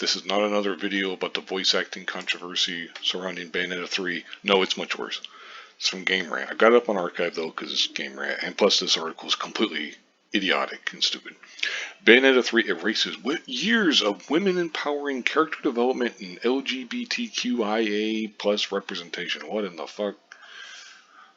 This is not another video about the voice acting controversy surrounding Bayonetta 3. No, it's much worse. It's from Game Rant. I got it up on archive though because it's Game Rant, and plus this article is completely idiotic and stupid. Bayonetta 3 erases years of women empowering character development and LGBTQIA plus representation. What in the fuck?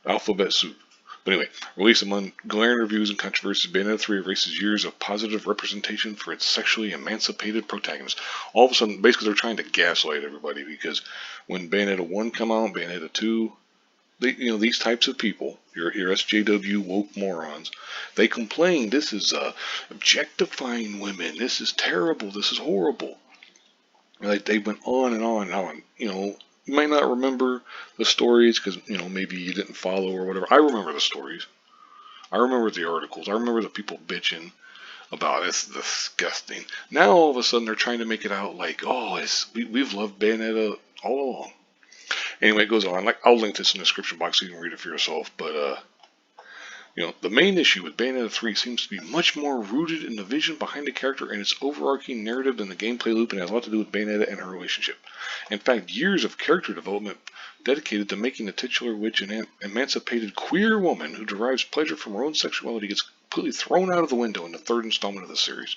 Alphabet soup. But anyway, released among glaring reviews and controversies, Bayonetta 3 erases years of positive representation for its sexually emancipated protagonist. All of a sudden, basically they're trying to gaslight everybody because when Bayonetta 1 come out, Bayonetta 2, these types of people, your SJW woke morons, they complain this is objectifying women, this is terrible, this is horrible. Like they went on and on and on. You might not remember the stories because maybe you didn't follow or whatever. I remember the stories. I remember the articles. I remember the people bitching about it's disgusting. Now all of a sudden they're trying to make it out like, oh, we've loved Bayonetta all along. Anyway, it goes on. I'll link this in the description box so you can read it for yourself. But the main issue with Bayonetta 3 seems to be much more rooted in the vision behind the character and its overarching narrative than the gameplay loop, and has a lot to do with Bayonetta and her relationship. In fact, years of character development dedicated to making the titular witch an emancipated queer woman who derives pleasure from her own sexuality gets completely thrown out of the window in the third installment of the series.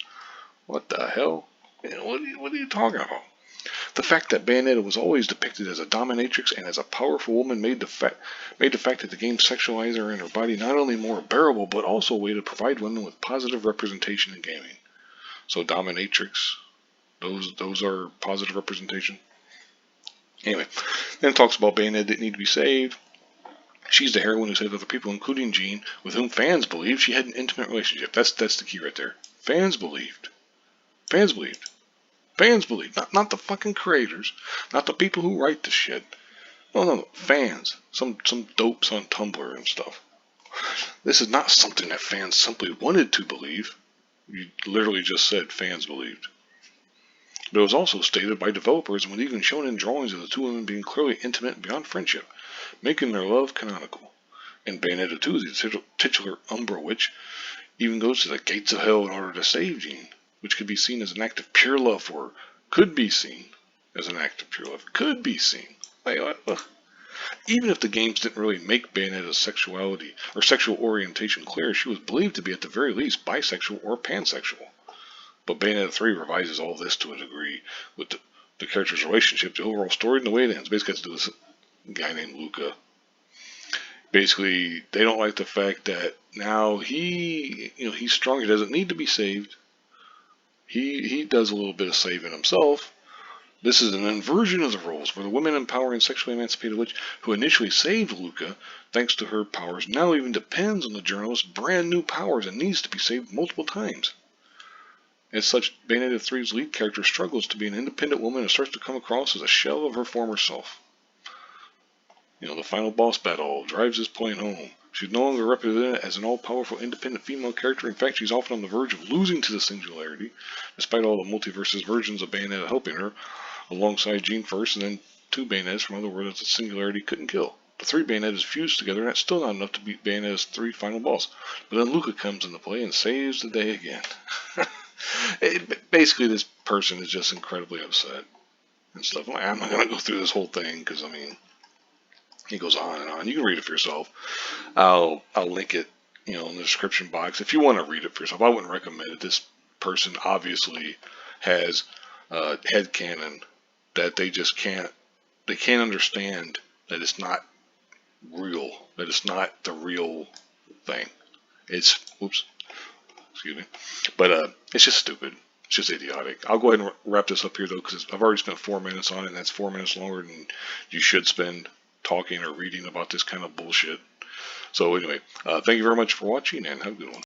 What the hell? What are you talking about? The fact that Bayonetta was always depicted as a dominatrix and as a powerful woman made the fact that the game sexualized her and her body not only more bearable, but also a way to provide women with positive representation in gaming. So dominatrix, those are positive representation. Anyway, then it talks about Bayonetta didn't need to be saved. She's the heroine who saved other people, including Jean, with whom fans believed she had an intimate relationship. That's the key right there. Fans believed. Fans believed. Fans believe, not the fucking creators, not the people who write the shit. No, fans. Some dopes on Tumblr and stuff. This is not something that fans simply wanted to believe. You literally just said fans believed. But it was also stated by developers and was even shown in drawings of the two women being clearly intimate and beyond friendship, making their love canonical. In Bayonetta 2, the titular Umbra Witch even goes to the gates of hell in order to save Jean, which could be seen as an act of pure love for her. Could be seen as an act of pure love. Could be seen. Even if the games didn't really make Bayonetta's sexuality or sexual orientation clear, she was believed to be at the very least bisexual or pansexual. But Bayonetta 3 revises all this to a degree with the character's relationship, the overall story, and the way it ends. Basically, it has to do with this guy named Luca. Basically, they don't like the fact that now he's strong. He doesn't need to be saved. He does a little bit of saving himself. This is an inversion of the roles, where the woman empowering sexually emancipated witch who initially saved Luca, thanks to her powers, now even depends on the journalist's brand new powers and needs to be saved multiple times. As such, Bayonetta 3's lead character struggles to be an independent woman and starts to come across as a shell of her former self. The final boss battle drives this point home. She's no longer represented as an all-powerful, independent female character. In fact, she's often on the verge of losing to the singularity, despite all the multiverses versions of Bayonetta helping her, alongside Jean first, and then two Bayonettas from other worlds that the singularity couldn't kill. The three Bayonettas fused together, and that's still not enough to beat Bayonetta's 3 final boss. But then Luca comes into play and saves the day again. Basically, this person is just incredibly upset and stuff. I'm not going to go through this whole thing, because, he goes on and on. You can read it for yourself. I'll link it, in the description box if you want to read it for yourself. I wouldn't recommend it. This person obviously has headcanon that they just can't understand that it's not real, that it's not the real thing. It's, excuse me, but it's just stupid. It's just idiotic. I'll go ahead and wrap this up here though, because I've already spent 4 minutes on it, and that's 4 minutes longer than you should spend talking or reading about this kind of bullshit. So anyway, thank you very much for watching, and have a good one.